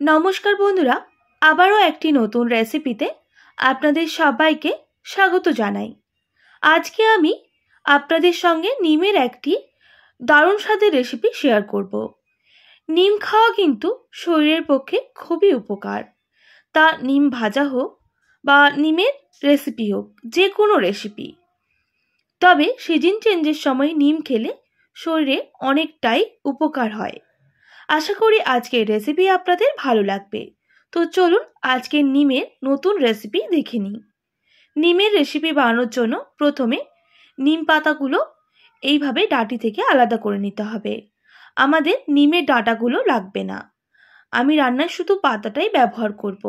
নমস্কার বন্ধুরা, আবারও একটি নতুন রেসিপিতে আপনাদের সবাইকে স্বাগত জানাই। আজকে আমি আপনাদের সঙ্গে নিমের একটি দারুণ স্বাদের রেসিপি শেয়ার করব। নিম খাওয়া কিন্তু শরীরের পক্ষে খুবই উপকার। তা নিম ভাজা হোক বা নিমের রেসিপি হোক, যে কোনো রেসিপি। তবে সিজন চেঞ্জের সময় নিম খেলে শরীরে অনেকটাই উপকার হয়। আশা করি আজকের রেসিপি আপনাদের ভালো লাগবে। তো চলুন আজকের নিমের নতুন রেসিপি দেখে নিই। নিমের রেসিপি বানানোর জন্য প্রথমে নিম পাতাগুলো এইভাবে ডাঁটি থেকে আলাদা করে নিতে হবে। আমাদের নিমের ডাঁটাগুলো লাগবে না, আমি রান্নায় শুধু পাতাটাই ব্যবহার করব।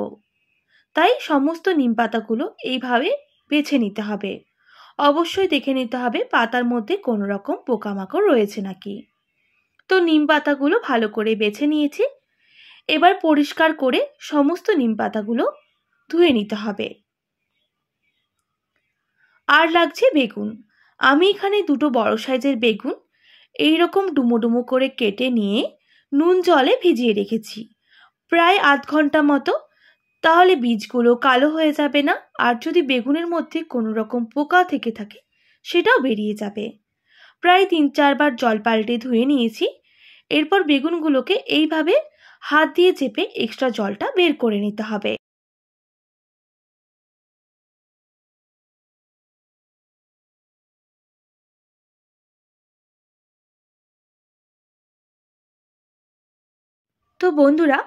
তাই সমস্ত নিম পাতাগুলো এইভাবে বেছে নিতে হবে। অবশ্যই দেখে নিতে হবে পাতার মধ্যে কোনো রকম পোকামাকড় রয়েছে নাকি। তো নিম পাতাগুলো ভালো করে বেছে নিয়েছি। এবার পরিষ্কার করে সমস্ত নিম পাতাগুলো ধুয়ে নিতে হবে। আর লাগছে বেগুন। আমি এখানে দুটো বড় সাইজের বেগুন এইরকম ডুমো ডুমো করে কেটে নিয়ে নুন জলে ভিজিয়ে রেখেছি প্রায় আধ ঘন্টা মতো। তাহলে বীজগুলো কালো হয়ে যাবে না, আর যদি বেগুনের মধ্যে কোনো রকম পোকা থেকে থাকে সেটাও বেরিয়ে যাবে। প্রায় 3-4 বার জল পাল্টে ধুয়ে নিয়েছি। এরপর বেগুনগুলোকে এইভাবে হাত দিয়ে চেপে এক্সট্রা জলটা বের করে নিতে হবে। তো বন্ধুরা,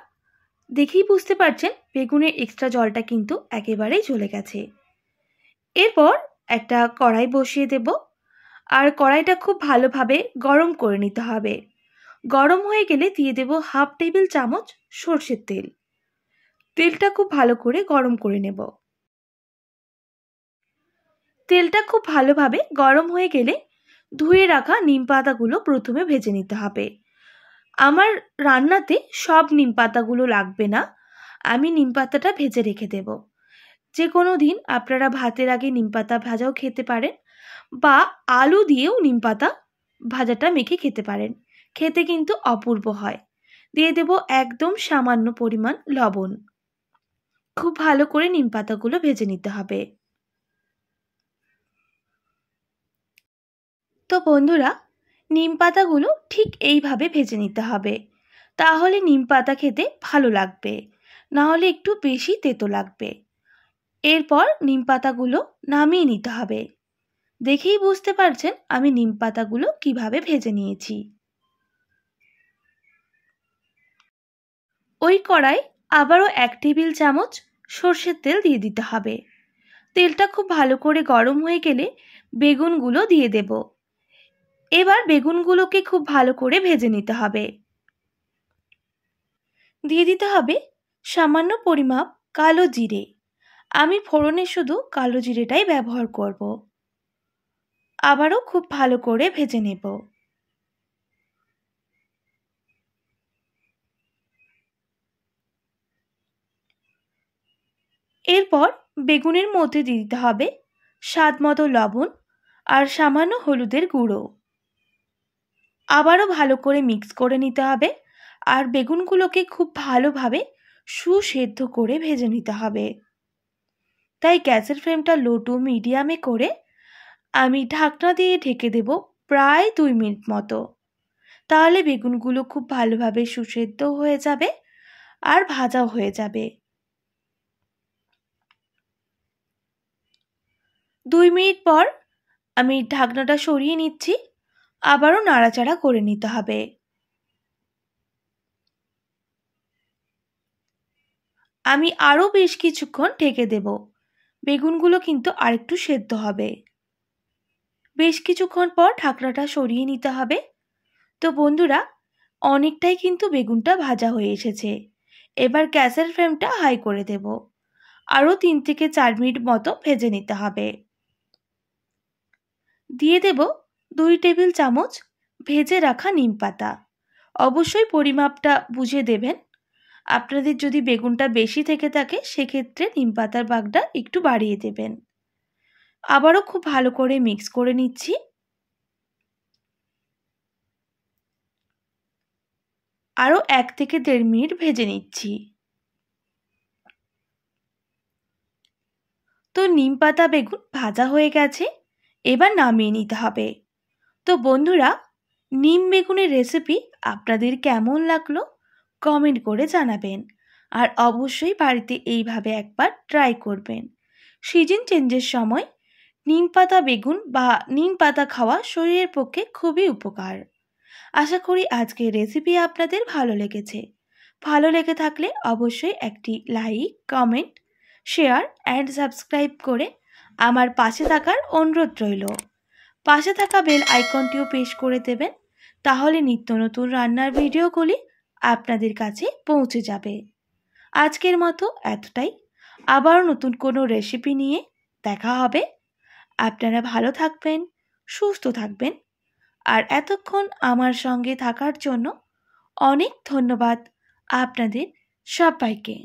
দেখেই বুঝতে পারছেন বেগুনের এক্সট্রা জলটা কিন্তু একেবারেই চলে গেছে। এরপর একটা কড়াই বসিয়ে দেব, আর কড়াইটা খুব ভালোভাবে গরম করে নিতে হবে। গরম হয়ে গেলে দিয়ে দেব 1/2 টেবিল চামচ সর্ষের তেল। তেলটা খুব ভালো করে গরম করে নেব। তেলটা খুব ভালোভাবে গরম হয়ে গেলে ধুয়ে রাখা নিম পাতাগুলো প্রথমে ভেজে নিতে হবে। আমার রান্নাতে সব নিম পাতাগুলো লাগবে না, আমি নিম পাতাটা ভেজে রেখে দেব। যে কোনো দিন আপনারা ভাতের আগে নিম পাতা ভাজাও খেতে পারেন, বা আলু দিয়েও নিম পাতা ভাজাটা মেখে খেতে পারেন। খেতে কিন্তু অপূর্ব হয়। দিয়ে দেব একদম সামান্য পরিমাণ লবণ। খুব ভালো করে নিম পাতাগুলো ভেজে নিতে হবে। তো বন্ধুরা, নিম পাতাগুলো ঠিক এইভাবে ভেজে নিতে হবে, তাহলে নিম পাতা খেতে ভালো লাগবে, না হলে একটু বেশি তেতো লাগবে। এরপর নিম পাতাগুলো নামিয়ে নিতে হবে। দেখেই বুঝতে পারছেন আমি নিম পাতাগুলো কিভাবে ভেজে নিয়েছি। ওই কড়াই আবারও 1 টেবিল চামচ সর্ষের তেল দিয়ে দিতে হবে। তেলটা খুব ভালো করে গরম হয়ে গেলে বেগুনগুলো দিয়ে দেব। এবার বেগুনগুলোকে খুব ভালো করে ভেজে নিতে হবে। দিয়ে দিতে হবে সামান্য পরিমাপ কালো জিরে। আমি ফোড়নে শুধু কালো জিরেটাই ব্যবহার করব। আবারও খুব ভালো করে ভেজে নেব। এরপর বেগুনের মধ্যে দিয়ে দিতে হবে স্বাদ মতো লবণ আর সামান্য হলুদের গুঁড়ো। আবারও ভালো করে মিক্স করে নিতে হবে, আর বেগুনগুলোকে খুব ভালোভাবে সুসেদ্ধ করে ভেজে নিতে হবে। তাই গ্যাসের ফ্লেমটা লো টু মিডিয়ামে করে আমি ঢাকনা দিয়ে ঢেকে দেব প্রায় 2 মিনিট মতো। তাহলে বেগুনগুলো খুব ভালোভাবে সুসেদ্ধ হয়ে যাবে আর ভাজাও হয়ে যাবে। 2 মিনিট পর আমি ঢাকনাটা সরিয়ে নিচ্ছি। আবারও নাড়াচাড়া করে নিতে হবে। আমি আরও বেশ কিছুক্ষণ ঢেকে দেব। বেগুনগুলো কিন্তু আরেকটু সেদ্ধ হবে। বেশ কিছুক্ষণ পর ঢাকনাটা সরিয়ে নিতে হবে। তো বন্ধুরা, অনেকটাই কিন্তু বেগুনটা ভাজা হয়ে এসেছে। এবার গ্যাসের ফ্লেমটা হাই করে দেব। আরও 3 থেকে 4 মিনিট মতো ভেজে নিতে হবে। দিয়ে দেব 2 টেবিল চামচ ভেজে রাখা নিম পাতা। অবশ্যই পরিমাপটা বুঝে দেবেন। আপনাদের যদি বেগুনটা বেশি থেকে থাকে সেক্ষেত্রে নিম পাতার ভাগটা একটু বাড়িয়ে দেবেন। আবারও খুব ভালো করে মিক্স করে নিচ্ছি। আরও 1 থেকে 1.5 মিনিট ভেজে নিচ্ছি। তো নিম পাতা বেগুন ভাজা হয়ে গেছে, এবার নামিয়ে নিতে হবে। তো বন্ধুরা, নিম বেগুনের রেসিপি আপনাদের কেমন লাগলো কমেন্ট করে জানাবেন। আর অবশ্যই বাড়িতে এইভাবে একবার ট্রাই করবেন। সিজন চেঞ্জের সময় নিম পাতা বেগুন বা নিম পাতা খাওয়া শরীরের পক্ষে খুবই উপকার। আশা করি আজকের রেসিপি আপনাদের ভালো লেগেছে। ভালো লেগে থাকলে অবশ্যই একটি like, comment, share and subscribe করে আমার পাশে থাকার অনুরোধ রইল। পাশে থাকা বেল আইকনটিও প্রেস করে দেবেন, তাহলে নিত্য নতুন রান্নার ভিডিওগুলি আপনাদের কাছে পৌঁছে যাবে। আজকের মতো এতটাই। আবারও নতুন কোনো রেসিপি নিয়ে দেখা হবে। আপনারা ভালো থাকবেন, সুস্থ থাকবেন। আর এতক্ষণ আমার সঙ্গে থাকার জন্য অনেক ধন্যবাদ আপনাদের সবাইকে।